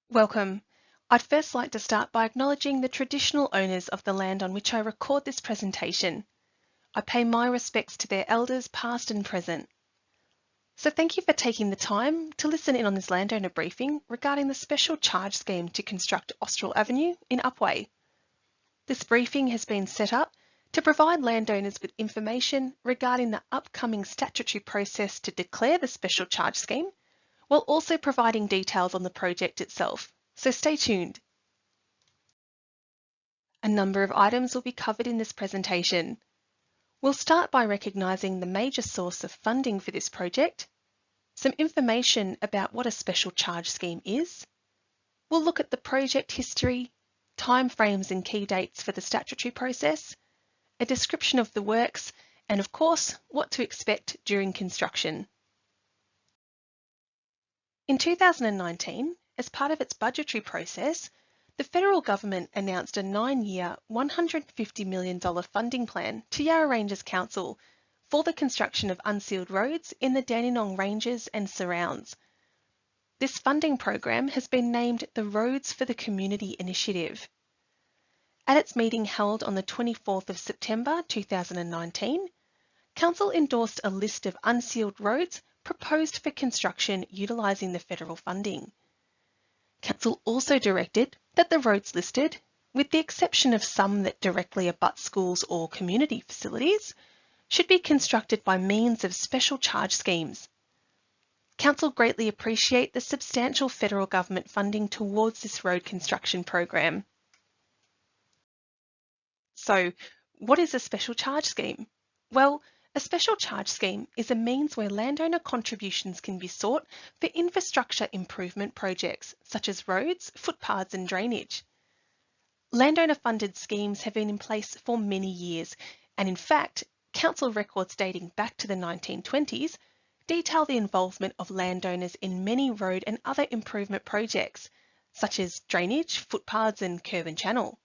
Welcome. I'd first like to start by acknowledging the traditional owners of the land on which I record this presentation. I pay my respects to their elders past and present. So thank you for taking the time to listen in on this landowner briefing regarding the special charge scheme to construct Austral Avenue in Upwey. This briefing has been set up to provide landowners with information regarding the upcoming statutory process to declare the special charge scheme, while also providing details on the project itself, so stay tuned. A number of items will be covered in this presentation. We'll start by recognising the major source of funding for this project, some information about what a special charge scheme is. We'll look at the project history, timeframes and key dates for the statutory process, a description of the works, and of course, what to expect during construction. In 2019, as part of its budgetary process, the federal government announced a 9-year, $150 million funding plan to Yarra Ranges Council for the construction of unsealed roads in the Dandenong Ranges and surrounds. This funding program has been named the Roads for the Community Initiative. At its meeting held on the 24th of September 2019, Council endorsed a list of unsealed roads proposed for construction utilising the federal funding. Council also directed that the roads listed, with the exception of some that directly abut schools or community facilities, should be constructed by means of special charge schemes. Council greatly appreciate the substantial federal government funding towards this road construction program. So, what is a special charge scheme? Well, a special charge scheme is a means where landowner contributions can be sought for infrastructure improvement projects such as roads, footpaths and drainage. Landowner funded schemes have been in place for many years, and in fact, council records dating back to the 1920s detail the involvement of landowners in many road and other improvement projects such as drainage, footpaths and curb and channel.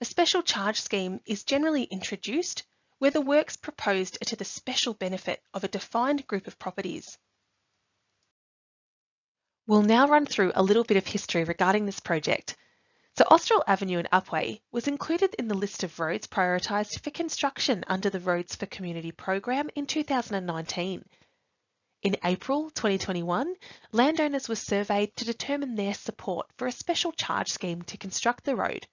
A special charge scheme is generally introduced where the works proposed are to the special benefit of a defined group of properties. We'll now run through a little bit of history regarding this project. So Austral Avenue in Upwey was included in the list of roads prioritised for construction under the Roads for Community program in 2019. In April 2021, landowners were surveyed to determine their support for a special charge scheme to construct the road.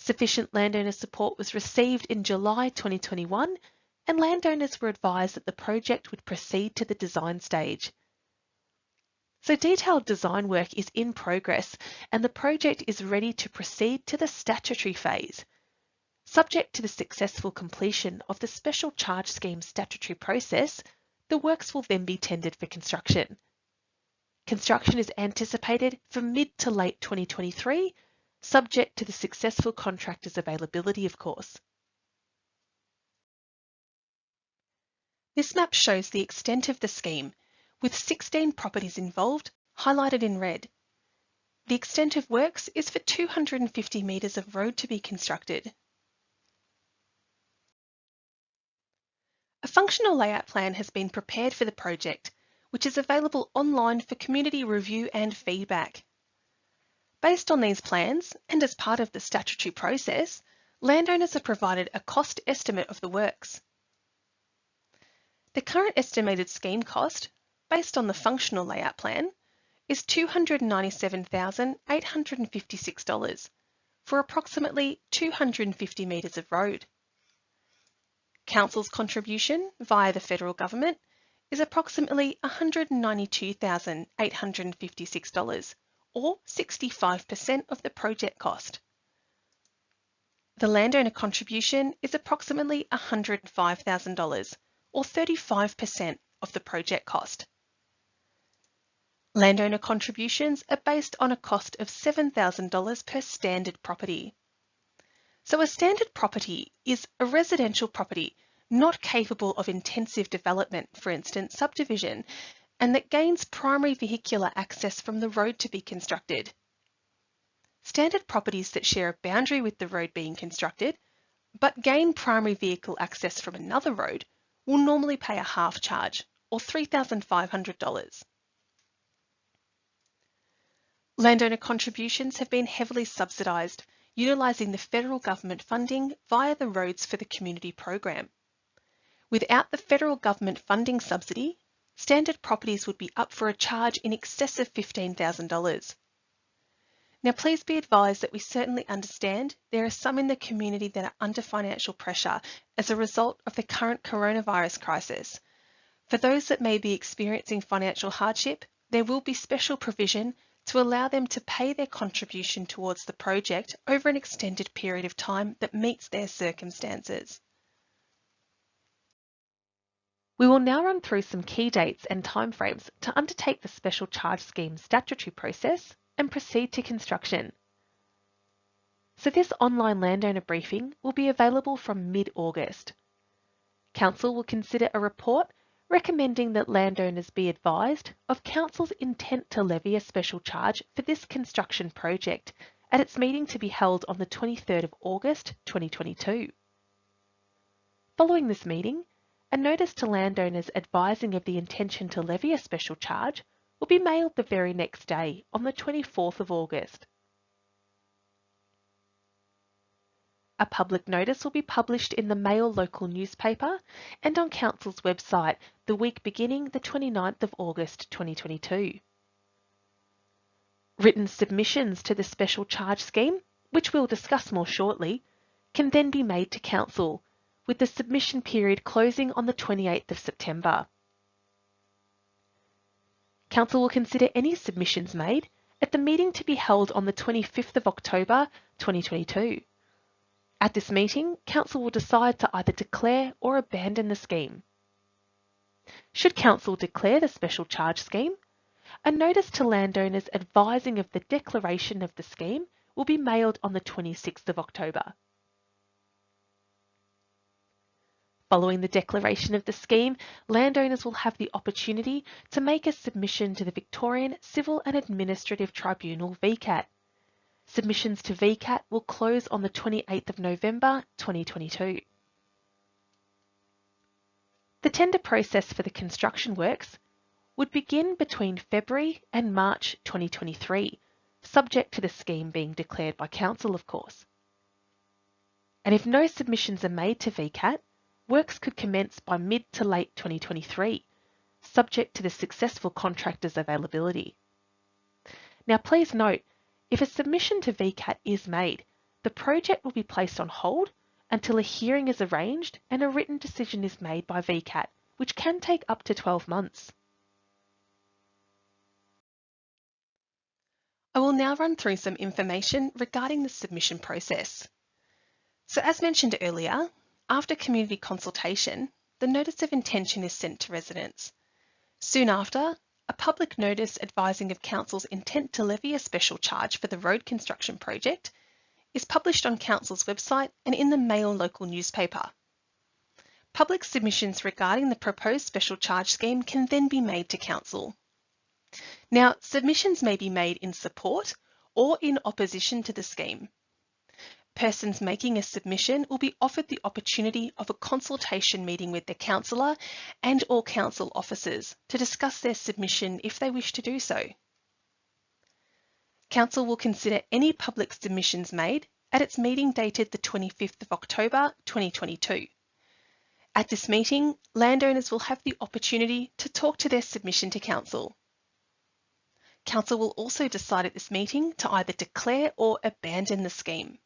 Sufficient landowner support was received in July 2021, and landowners were advised that the project would proceed to the design stage. So detailed design work is in progress and the project is ready to proceed to the statutory phase. Subject to the successful completion of the special charge scheme statutory process, the works will then be tendered for construction. Construction is anticipated for mid to late 2023, subject to the successful contractor's availability, of course. This map shows the extent of the scheme, with 16 properties involved, highlighted in red. The extent of works is for 250 metres of road to be constructed. A functional layout plan has been prepared for the project, which is available online for community review and feedback. Based on these plans, and as part of the statutory process, landowners are provided a cost estimate of the works. The current estimated scheme cost, based on the functional layout plan, is $297,856 for approximately 250 metres of road. Council's contribution via the federal government is approximately $192,856, or 65% of the project cost. The landowner contribution is approximately $105,000, or 35% of the project cost. Landowner contributions are based on a cost of $7,000 per standard property. So a standard property is a residential property not capable of intensive development, for instance subdivision, and that gains primary vehicular access from the road to be constructed. Standard properties that share a boundary with the road being constructed, but gain primary vehicle access from another road, will normally pay a half charge, or $3,500. Landowner contributions have been heavily subsidised, utilising the federal government funding via the Roads for the Community program. Without the federal government funding subsidy, standard properties would be up for a charge in excess of $15,000. Now, please be advised that we certainly understand there are some in the community that are under financial pressure as a result of the current coronavirus crisis. For those that may be experiencing financial hardship, there will be special provision to allow them to pay their contribution towards the project over an extended period of time that meets their circumstances. We will now run through some key dates and timeframes to undertake the Special Charge Scheme statutory process and proceed to construction. So this online landowner briefing will be available from mid-August. Council will consider a report recommending that landowners be advised of Council's intent to levy a special charge for this construction project at its meeting to be held on the 23rd of August 2022. Following this meeting, a notice to landowners advising of the intention to levy a special charge will be mailed the very next day on the 24th of August. A public notice will be published in the Mail local newspaper and on Council's website the week beginning the 29th of August 2022. Written submissions to the Special Charge Scheme, which we'll discuss more shortly, can then be made to Council, with the submission period closing on the 28th of September. Council will consider any submissions made at the meeting to be held on the 25th of October 2022. At this meeting, Council will decide to either declare or abandon the scheme. Should Council declare the Special Charge Scheme, a notice to landowners advising of the declaration of the scheme will be mailed on the 26th of October. Following the declaration of the scheme, landowners will have the opportunity to make a submission to the Victorian Civil and Administrative Tribunal VCAT. Submissions to VCAT will close on the 28th of November 2022. The tender process for the construction works would begin between February and March 2023, subject to the scheme being declared by Council, of course. And if no submissions are made to VCAT, works could commence by mid to late 2023, subject to the successful contractor's availability. Now please note, if a submission to VCAT is made, the project will be placed on hold until a hearing is arranged and a written decision is made by VCAT, which can take up to 12 months. I will now run through some information regarding the submission process. So as mentioned earlier, after community consultation, the Notice of Intention is sent to residents. Soon after, a public notice advising of Council's intent to levy a special charge for the road construction project is published on Council's website and in the Mail local newspaper. Public submissions regarding the proposed special charge scheme can then be made to Council. Now, submissions may be made in support or in opposition to the scheme. Persons making a submission will be offered the opportunity of a consultation meeting with their councillor and or council officers to discuss their submission if they wish to do so. Council will consider any public submissions made at its meeting dated the 25th of October 2022. At this meeting, landowners will have the opportunity to talk to their submission to Council. Council will also decide at this meeting to either declare or abandon the scheme.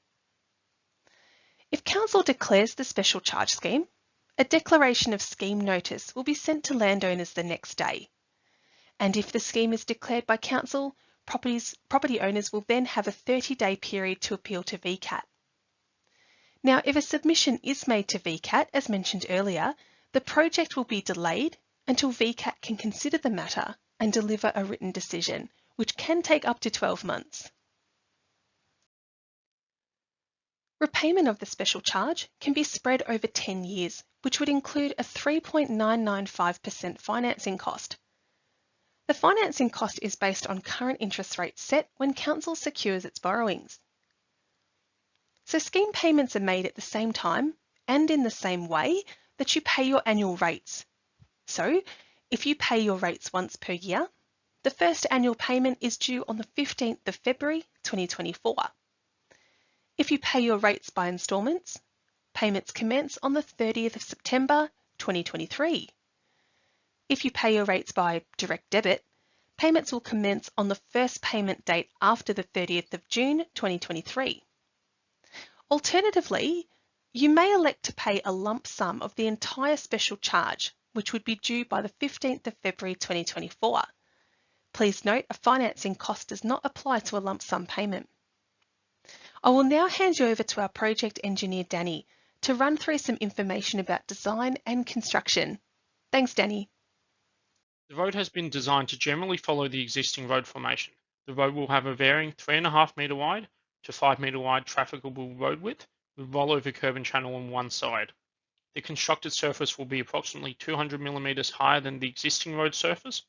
If Council declares the special charge scheme, a declaration of scheme notice will be sent to landowners the next day. And if the scheme is declared by Council, property owners will then have a 30-day period to appeal to VCAT. Now, if a submission is made to VCAT, as mentioned earlier, the project will be delayed until VCAT can consider the matter and deliver a written decision, which can take up to 12 months. Repayment of the special charge can be spread over 10 years, which would include a 3.995% financing cost. The financing cost is based on current interest rates set when Council secures its borrowings. So scheme payments are made at the same time and in the same way that you pay your annual rates. So if you pay your rates once per year, The first annual payment is due on the 15th of February 2024. If you pay your rates by instalments, payments commence on the 30th of September 2023. If you pay your rates by direct debit, payments will commence on the first payment date after the 30th of June 2023. Alternatively, you may elect to pay a lump sum of the entire special charge, which would be due by the 15th of February 2024. Please note a financing cost does not apply to a lump sum payment. I will now hand you over to our project engineer, Danny, to run through some information about design and construction. Thanks, Danny. The road has been designed to generally follow the existing road formation. The road will have a varying 3.5 metre wide to 5 metre wide trafficable road width with rollover curb and channel on one side. The constructed surface will be approximately 200 millimetres higher than the existing road surface.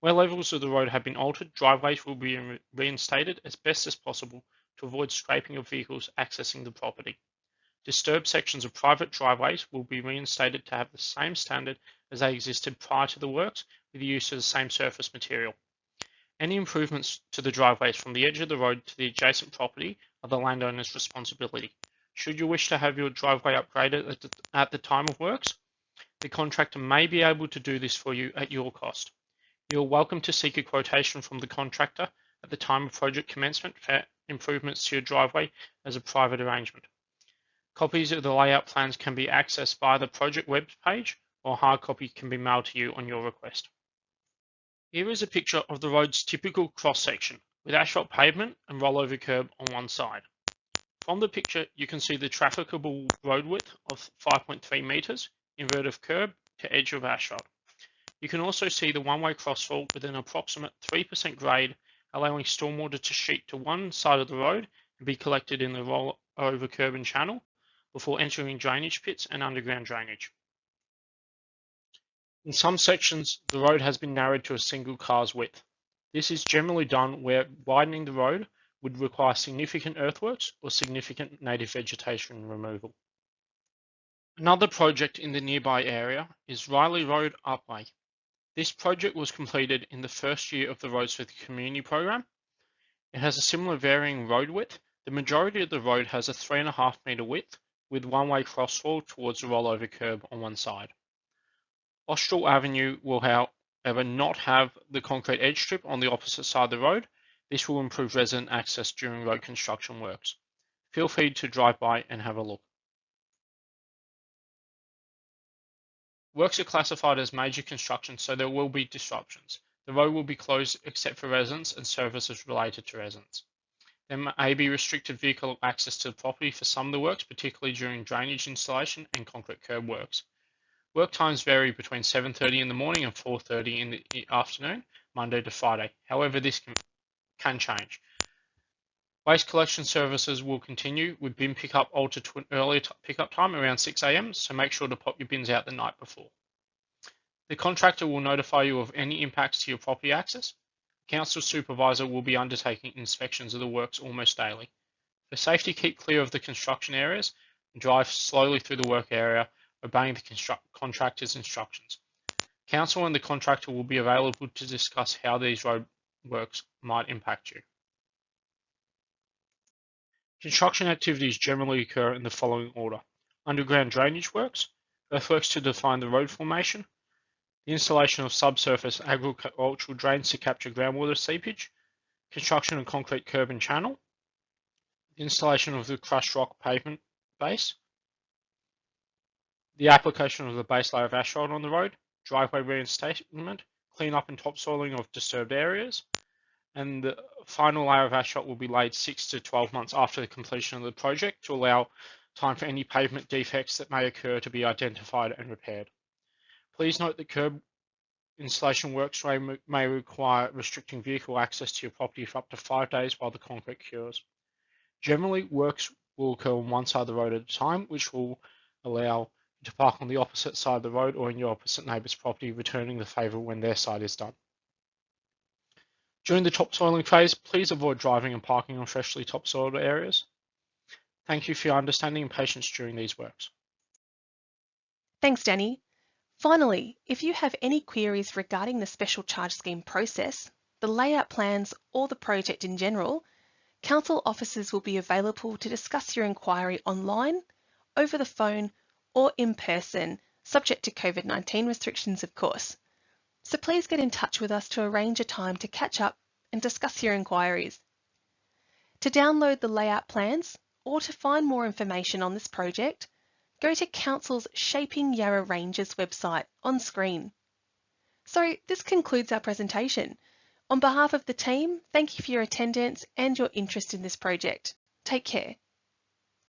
Where levels of the road have been altered, driveways will be reinstated as best as possible to avoid scraping of vehicles accessing the property. Disturbed sections of private driveways will be reinstated to have the same standard as they existed prior to the works with the use of the same surface material. Any improvements to the driveways from the edge of the road to the adjacent property are the landowner's responsibility. Should you wish to have your driveway upgraded at the time of works, the contractor may be able to do this for you at your cost. You are welcome to seek a quotation from the contractor at the time of project commencement for improvements to your driveway as a private arrangement. Copies of the layout plans can be accessed via the project web page, or a hard copy can be mailed to you on your request. Here is a picture of the road's typical cross-section with asphalt pavement and rollover curb on one side. From the picture, you can see the trafficable road width of 5.3 metres, invert of curb to edge of asphalt. You can also see the one-way crossfall with an approximate 3% grade, allowing stormwater to sheet to one side of the road and be collected in the rollover curb and channel before entering drainage pits and underground drainage. In some sections, the road has been narrowed to a single car's width. This is generally done where widening the road would require significant earthworks or significant native vegetation removal. Another project in the nearby area is Riley Road, Upwey. This project was completed in the first year of the Roads for the Community program. It has a similar varying road width. The majority of the road has a 3.5 metre width with one-way crossfall towards the rollover curb on one side. Austral Avenue will, however, not have the concrete edge strip on the opposite side of the road. This will improve resident access during road construction works. Feel free to drive by and have a look. Works are classified as major construction, so there will be disruptions. The road will be closed except for residents and services related to residents. There may be restricted vehicle access to the property for some of the works, particularly during drainage installation and concrete curb works. Work times vary between 7:30 in the morning and 4:30 in the afternoon, Monday to Friday. However, this can change. Waste collection services will continue with bin pickup altered to an earlier pickup time around 6 AM, so make sure to pop your bins out the night before. The contractor will notify you of any impacts to your property access. The council supervisor will be undertaking inspections of the works almost daily. For safety, keep clear of the construction areas and drive slowly through the work area, obeying the contractor's instructions. Council and the contractor will be available to discuss how these road works might impact you. Construction activities generally occur in the following order: underground drainage works, earthworks to define the road formation, the installation of subsurface agricultural drains to capture groundwater seepage, construction of concrete curb and channel, the installation of the crushed rock pavement base, the application of the base layer of asphalt on the road, driveway reinstatement, cleanup and topsoiling of disturbed areas, and the final layer of asphalt will be laid 6 to 12 months after the completion of the project to allow time for any pavement defects that may occur to be identified and repaired. Please note that curb installation works may require restricting vehicle access to your property for up to 5 days while the concrete cures. Generally, works will occur on one side of the road at a time, which will allow you to park on the opposite side of the road or in your opposite neighbour's property, returning the favour when their side is done. During the topsoiling phase, please avoid driving and parking on freshly topsoiled areas. Thank you for your understanding and patience during these works. Thanks, Danny. Finally, if you have any queries regarding the Special Charge Scheme process, the layout plans, or the project in general, Council officers will be available to discuss your inquiry online, over the phone, or in person, subject to COVID-19 restrictions, of course. So please get in touch with us to arrange a time to catch up and discuss your inquiries. To download the layout plans or to find more information on this project, go to Council's Shaping Yarra Ranges website on screen. So this concludes our presentation. On behalf of the team, thank you for your attendance and your interest in this project. Take care.